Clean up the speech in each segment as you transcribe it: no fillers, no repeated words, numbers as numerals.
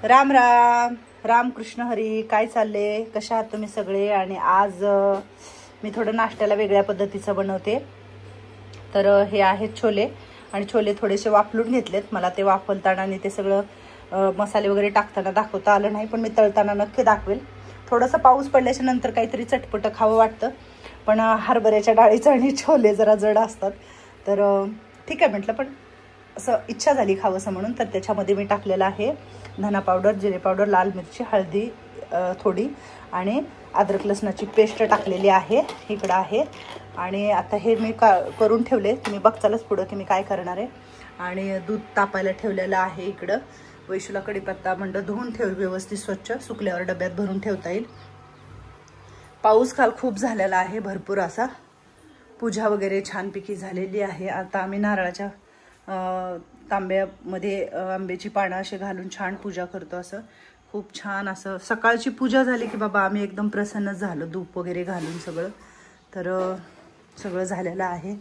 राम राम राम कृष्ण हरी. काय चालले, कशा आहात तुम्ही सगळे? आणि आज मी थोडं नाश्त्याला वेगळ्या पद्धतीचं बनवते. तर हे आहेत छोले आणि छोले थोडेसे वाफलून घेतलेत. मला ते वाफलताना आणि ते सगळं मसाले वगैरे टाकताना दाखवता आलं नाही, पण मी तळताना नक्की दाखवेल. थोडंसं पाऊस पडल्याच्या नंतर काहीतरी चटपट खावं वाटतं, पण हरभऱ्याच्या डाळीचं आणि छोले जरा जड असतात. तर ठीक आहे म्हटलं, पण असं इच्छा झाली खावंसं म्हणून. तर त्याच्यामध्ये मी टाकलेलं आहे धना पावडर, जिरे पावडर, लाल मिरची, हळदी थोडी आणि अद्रक लसणाची पेस्ट टाकलेली आहे इकडं आहे. आणि आता हे मी करून ठेवले, तुम्ही बघतालच पुढं की मी काय करणार आहे. आणि दूध तापायला ठेवलेलं आहे इकडं. वैशूला कढीपत्ता म्हणलं धुवून ठेव व्यवस्थित, स्वच्छ सुकल्यावर डब्यात भरून ठेवता येईल. पाऊस काल खूप झालेला आहे, भरपूर असा. पूजा वगैरे छानपैकी झालेली आहे. आता आम्ही नारळाच्या तांब्यामध्ये आंब्याची पानं असे घालून छान पूजा करतो. असं खूप छान असं सकाळची पूजा झाली की बाबा आम्ही एकदम प्रसन्न झालो, धूप वगैरे घालून सगळं. तर सगळं झालेलं आहे,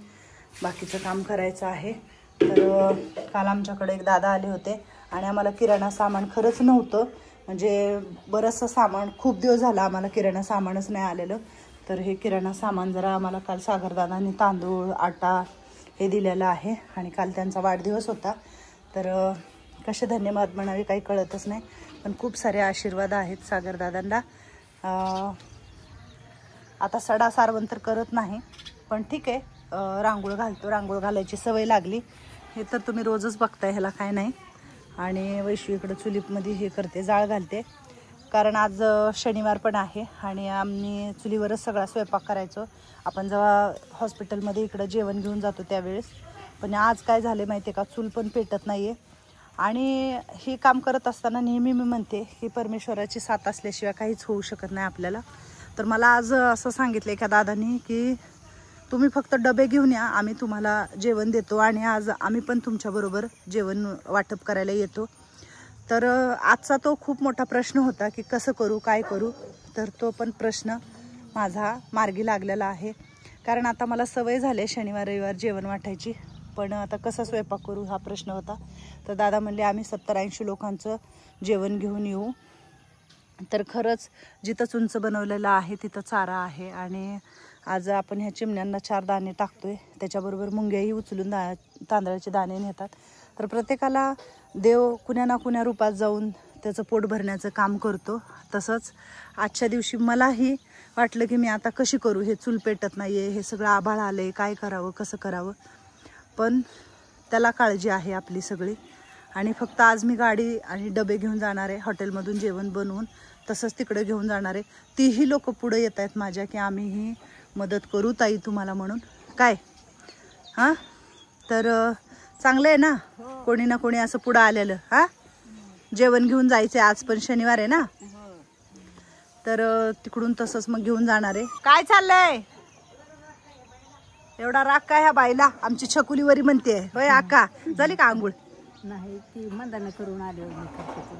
बाकीचं काम करायचं आहे. तर काल आमच्याकडे एक दादा आले होते आणि आम्हाला किराणा सामान खरंच नव्हतं. म्हणजे बरंचसं सामान, खूप दिवस झाला आम्हाला किराणा सामानच नाही आलेलं. तर हे किराणा सामान जरा आम्हाला काल सागरदादांनी तांदूळ, आटा हे दिलेलं आहे. आणि काल त्यांचा वाढदिवस होता. तर कसे धन्यवाद म्हणावे काही कळतच नाही, पण खूप सारे आशीर्वाद आहेत सागरदादांना. आता सडा सारवण तर करत नाही, पण ठीक आहे, रांगोळ घालतो. रांगोळ घालायची सवय लागली, हे तर तुम्ही रोजच बघताय, ह्याला काय नाही. आणि वैशू इकडं चुलीमध्ये हे करते, जाळ घालते, कारण आज शनिवार पण आहे आणि आम्ही चुलीवरच सगळा स्वयंपाक करायचो. आपण जेव्हा हॉस्पिटलमध्ये इकडं जेवण घेऊन जातो त्यावेळेस. पण आज काय झाले माहिती आहे का, चूल पण पेटत नाही आहे. आणि हे काम करत असताना नेहमी मी म्हणते की परमेश्वराची साथ असल्याशिवाय काहीच होऊ शकत नाही आपल्याला. तर मला आज असं सांगितलं एका दादांनी की तुम्ही फक्त डबे घेऊन या, आम्ही तुम्हाला जेवण देतो आणि आज आम्ही पण तुमच्याबरोबर जेवण वाटप करायला येतो. तर आजचा तो खूप मोठा प्रश्न होता की कसं करू, काय करू. तर तो पण प्रश्न माझा मार्गी लागलेला आहे, कारण आता मला सवय झाली शनिवार रविवार जेवण वाटायची. पण आता कसं स्वयंपाक करू हा प्रश्न होता. तर दादा म्हणले आम्ही 70-80 लोकांचं जेवण घेऊन येऊ. तर खरंच जिथं चुंच बनवलेलं आहे तिथं चारा आहे. आणि आज आपण ह्या चिमण्यांना 4 दाणे टाकतोय, त्याच्याबरोबर मुंग्याही उचलून तांदळाचे दाणे नेतात. तर प्रत्येकाला देव कुण्या ना कुण्या रूपात जाऊन त्याचं पोट भरण्याचं काम करतो. तसंच आजच्या दिवशी मलाही वाटलं की मी आता कशी करू, हे चूल पेटत नाही आहे, हे सगळं आभाळ आलं आहे, काय करावं, कसं करावं. पण त्याला काळजी आहे आपली सगळी. आणि फक्त आज मी गाडी आणि डबे घेऊन जाणार आहे, हॉटेलमधून जेवण बनवून तसंच तिकडे घेऊन जाणार आहे. तीही लोक पुढं येत आहेत माझ्या की आम्हीही मदत करू ताई तुम्हाला म्हणून. काय हां, तर चांगलं आहे ना, कोणी ना कोणी असं पुढं आलेलं. हां, जेवण घेऊन जायचं आज पण शनिवार आहे ना. तर तिकडून तसंच मग घेऊन जाणार आहे. काय चाललंय एवढा राग काय ह्या बाईला? आमची छकुलीवरी म्हणते होय अक्का. झाली का आंघोळ? नाही, ती मंदानं करून आले.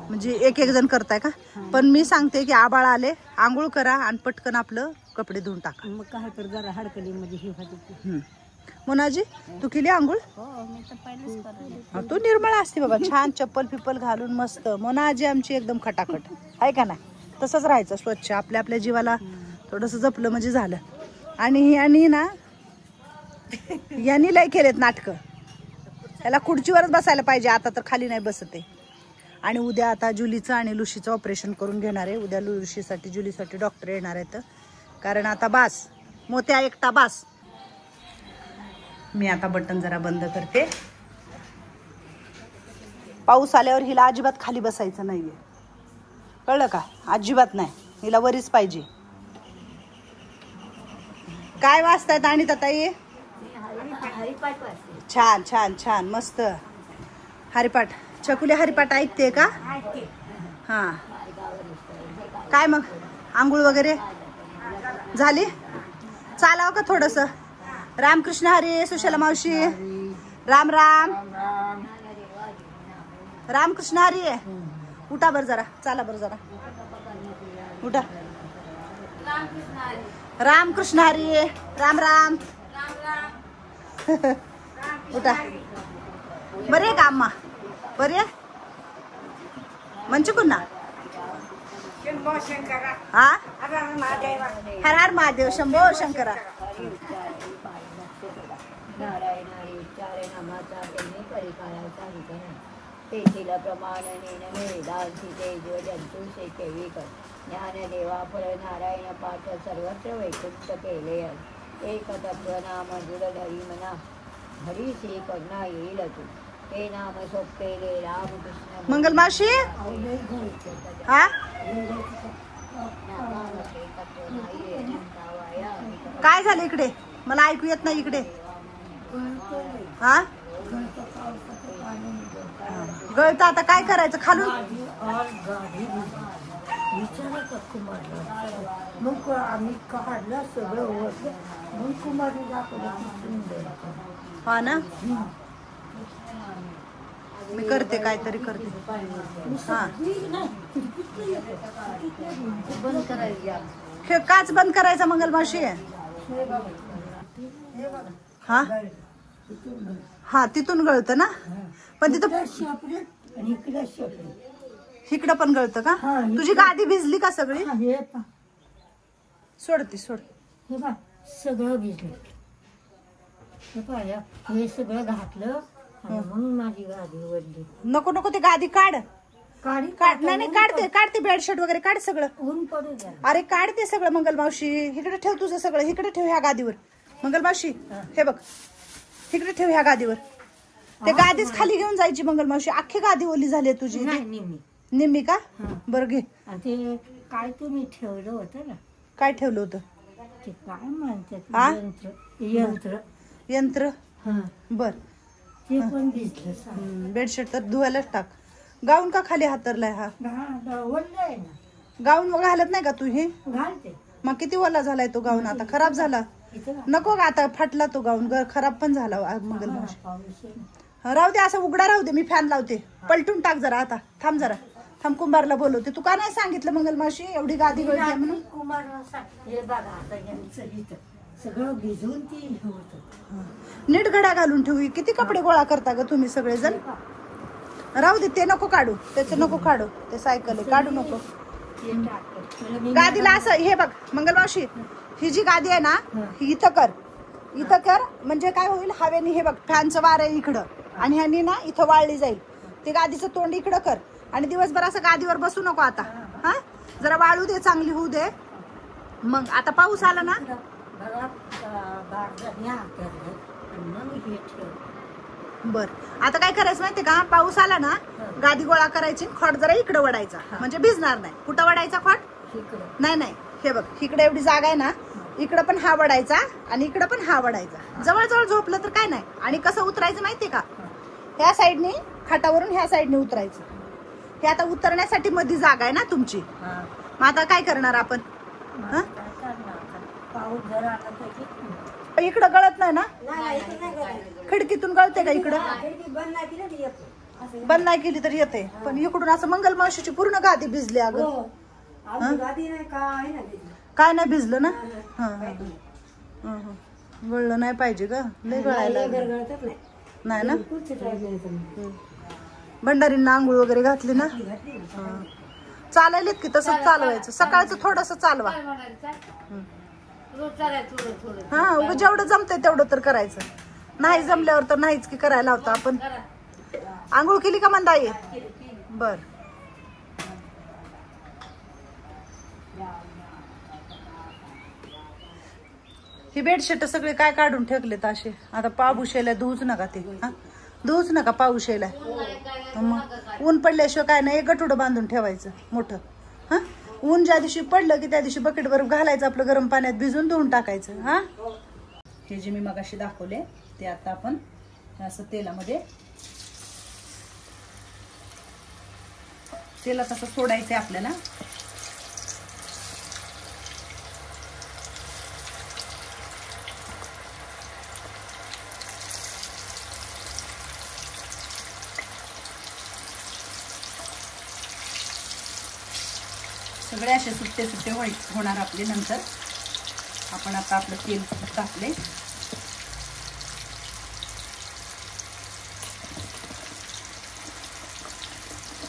म्हणजे एक जण करताय का? पण मी सांगते की आबाळ आले, आंघोळ करा आणि पटकन आपलं कपडे धुवून टाका. मग काय तर जरा हडकली मध्ये हे होते. मोनाजी तू केली आंघोळ? हो, मी तर पहिलेच करते. तू निर्मळ असते बाबा, छान चप्पल पिप्पल घालून मस्त. मोनाजी आमची एकदम खटाखट आहे का नाही? तसंच राहायचं स्वच्छ, आपल्या आपल्या जीवाला थोडंसं जपलं म्हणजे झालं. आणि यांनी ना यांनी लय केलेत नाटकं, त्याला खुर्चीवरच बसायला पाहिजे, आता तर खाली नाही बसत आहे. आणि उद्या आता जुलीचं आणि लुशीचं ऑपरेशन करून घेणार आहे. उद्या लुशीसाठी जुलीसाठी डॉक्टर येणार आहेत, कारण आता बास मोत्या एकटा बास. मी आता बटन जरा बंद करते. पाऊस आल्यावर हिला अजिबात खाली बसायचं नाहीये, कळलं का? अजिबात नाही, हिला वरीच पाहिजे. काय वाचतायत आणि ताई? छान छान छान मस्त हरिपाठ. छकुली हरिपाठ ऐकते का? हां, काय मग आंघोळ वगैरे झाली? चालावं का थोडंसं? रामकृष्ण हरी. सुशला मावशी राम राम. रामकृष्ण हरी. उठा बरं जरा, चाला बरं जरा, उठा. रामकृष्ण हरी. राम राम. उठा. बरे का अम्मा? बरे मंचुकुन्ना हा हर हर महादेव शंभो शंकरा. नारायणारी उच्चारे नामाचा त्यांनी परिकाराचा विधान तेथील प्रमाणनेन वेदांची तेजो जंतू सेविक ज्ञानदेवा फळ नारायण पाठ सर्वत्र वैकुंठ केले. एक तत्व नाम धरी मना हरीशी करुणा येईल तू हे नाम सोपलेले रामकृष्ण मंगल मावशी हा काय झालं इकडे मला ऐकू येत नाही इकडे. हा गळतं आता काय करायचं खालून. मग आम्ही काढलं सगळं मग कुमारी दाखवलं. हा ना मी करते काहीतरी करते. हा बंद करायचं काच बंद करायचा मंगल मावशी. हा हा तिथून गळतं ना पण तिथं इकडं पण गळतं का. तुझी गादी भिजली का सगळी. सोडती सोड. हे बघ सगळं भिजलं. हे सगळं घातलं म्हणून माझी गादी ओढली. नको नको ते गादी काढ. काढी काढ नाही नाही काढते काढते बेडशीट वगैरे काढ सगळं. ऊन पडू द्या. अरे काढते सगळं मंगल मावशी. इकडे ठेव तुझं सगळं इकडे ठेव ह्या गादीवर. मंगल मावशी हे बघ इकडे ठेव ह्या गादीवर. ते गादीच खाली घेऊन जायची मंगल मावशी. अख्खी गादी ओली झाली तुझी. निम्मी का बरं घे. ते काय तुम्ही ठेवलं होतं ना. काय ठेवलं होतं ते काय म्हणतात यंत्र यंत्र. बर ते पण भिजलं. बेडशीट तर धुवायलाच टाक. गाऊन का खाली हातरलाय हा. ओललंय ना. गाऊन घालत नाही का तू हे. घालते मग किती ओला झालाय तो गाऊन. आता खराब झाला. नको का आता फाटला तो गाऊन खराब पण झाला मंगल मावशी. राहू दे असं उघडा राहू दे. मी फॅन लावते. पलटून टाक जरा आता. थांब जरा थांब कुंभारला बोलवते. तू का नाही सांगितलं मंगल मावशी एवढी गादी गळली म्हणून. हे बघा आता यांचं इथं सगळं भिजून ती नीट घड्या घालून ठेवू. किती कपडे गोळा करता ग तुम्ही सगळेजण. राहू दे ते नको काढू. त्याचं नको काढू. ते सायकल आहे काढू नको. गादीला असं हे बघ मंगल मावशी ही जी गादी आहे ना ही इथं कर. इथं कर म्हणजे काय होईल हवेने हे बघ फॅनचं वार आहे इकडं आणि ह्यानी ना इथं वाळली जाईल. ते गादीचं तोंड इकडं कर आणि दिवसभर असं गादीवर बसू नको आता. हा जरा वाळू दे चांगली होऊ दे. मग आता पाऊस आला ना बर आता काय करायचं माहितीये का. पाऊस आला ना गादी गोळा करायची. खोट जरा इकडं वडायचा म्हणजे भिजणार नाही. कुठं वडायचा खोट. नाही नाही हे बघ इकडे एवढी जागा आहे ना इकडं पण हा वडायचा आणि इकडं पण हा वडायचा. जवळजवळ झोपलं तर काय नाही. आणि कसं उतरायचं माहितीये का ह्या साईडनी खाटावरून ह्या साईडने उतरायचं. हे आता उतरण्यासाठी मध्ये जागा आहे ना तुमची. मग आता काय करणार आपण. इकडं गळत नाही ना. खिडकीतून गळते का इकडं. बंद नाही केली तर येते. पण इकडून असं मंगल मावशीची पूर्ण गादी भिजली अगं. काय नाही भिजलं ना. गळलं नाही पाहिजे ग. लय गळायला नाही ना. भंडारींना आंघोळ वगैरे घातली ना. चालायलेत की तसंच चालवायचं. सकाळचं थोडस चालवा. हा जेवढं जमतंय तेवढं तर करायचं. नाही जमल्यावर तर नाहीच की करायला होतं आपण. आंघोळ केली का मंदाई. बर ही बेडशीट सगळे काय काढून ठेवलेत असे. आता पाऊस यायला धुवूच नका ते. धुवूच नका पाऊस यायला. मग ऊन पडल्याशिवाय काय नाही. एक गठुडं बांधून ठेवायचं मोठं. हा ऊन ज्या दिवशी पडलं की त्या दिवशी बकेटवर घालायचं आपलं गरम पाण्यात भिजून धुवून टाकायचं. हा हे जे मी मगाशी दाखवले ते आता आपण असं तेलामध्ये तेलात असं सोडायचंय आपल्याला. सगळे असे सुट्टे सुट्टे होणार आपले. नंतर आपण आता आपलं तेल टाकले.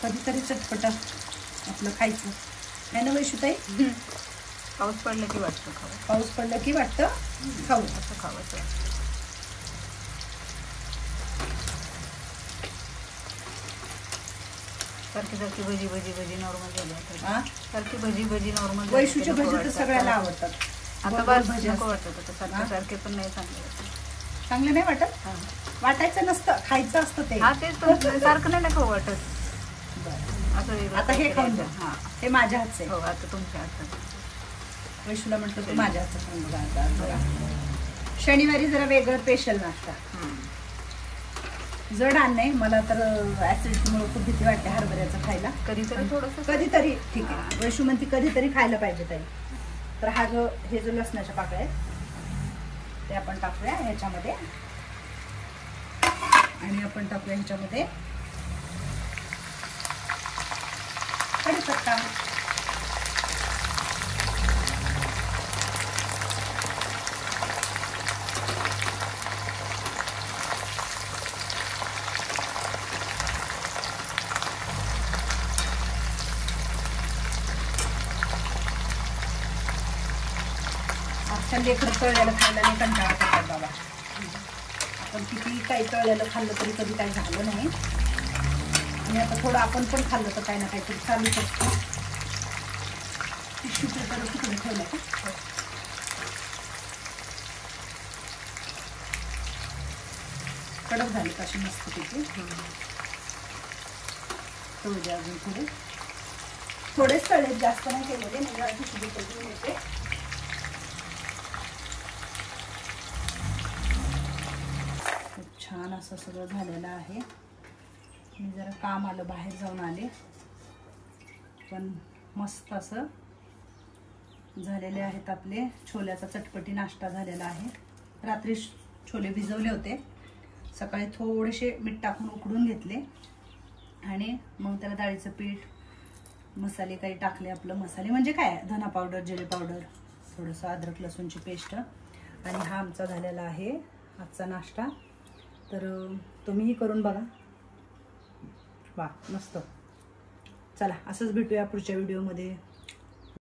कधीतरी चटपट आपलं खायचं आहे ना वैशुताई? पाऊस पडलं की वाटतं खावं. पाऊस पडलं की वाटतं खाऊ. असं खावं. सारखी सारखी भजी भजी भजी नॉर्मल झाली आता. सारखी भजी भजी नॉर्मल. वैशूचे भजी तर सगळ्याला आवडतात. आता बस नको वाटत आता. सारखे सारखे पण नाही चांगले. चांगले नाही वाटत? वाटायचं नसतं, खायचं असतं ते. हा तेच पण सारखं नाही नको वाटत. असं आता हे खाऊन द्या. हा हे माझ्या हातचं आहे. हो आता तुमच्या हातात. वैशूला म्हटलं तू माझ्या हातचं खाऊन बघा. शनिवारी जरा वेगळं स्पेशल नाश्ता. जड आण नाही मला तर ऍसिडिटीमुळे खूप भीती वाटते हरभऱ्याचं खायला. कधीतरी थोडंसं कधीतरी ठीक आहे. वैशू म्हणती कधीतरी खायला पाहिजे ताई. तर हा जो हे जो लसणाच्या पाकळ्या आहेत ते आपण टाकूया ह्याच्यामध्ये आणि आपण टाकूया ह्याच्यामध्ये कढीपत्ता. आजच्या लेकरं तळलेलं खायला नाही कंटाळा करतात बाबा. आपण किती काही तळलेलं खाल्लं तरी कधी काही झालं नाही. आणि आता थोडं आपण पण खाल्लं तर काही ना काहीतरी चालूच असतं. टिश्यू पेपर तिकडे ठेवलं का? कडक झाली कशी मस्त तिथे. थोडे अजून थोडेच तळे, जास्त नाही केलेले. म्हणजे टिश्यू पेपर घेऊन येते. छान असं सगळं झालेलं आहे. मी जरा काम आलं, बाहेर जाऊन आले, पण मस्त असं झालेले आहेत आपले छोल्याचा चटपटी नाश्ता झालेला आहे. रात्री छोले भिजवले होते, सकाळी थोडेसे मीठ टाकून उकडून घेतले आणि मग त्याला डाळीचं पीठ, मसाले काही टाकले. आपलं मसाले म्हणजे काय, धना पावडर, जिरे पावडर, थोडंसं अद्रक लसूणची पेस्ट. आणि हा आमचा झालेला आहे आजचा नाश्ता. तर तुम्हीही करून बघा. वा मस्त. चला असंच भेटूया पुढच्या व्हिडिओमध्ये.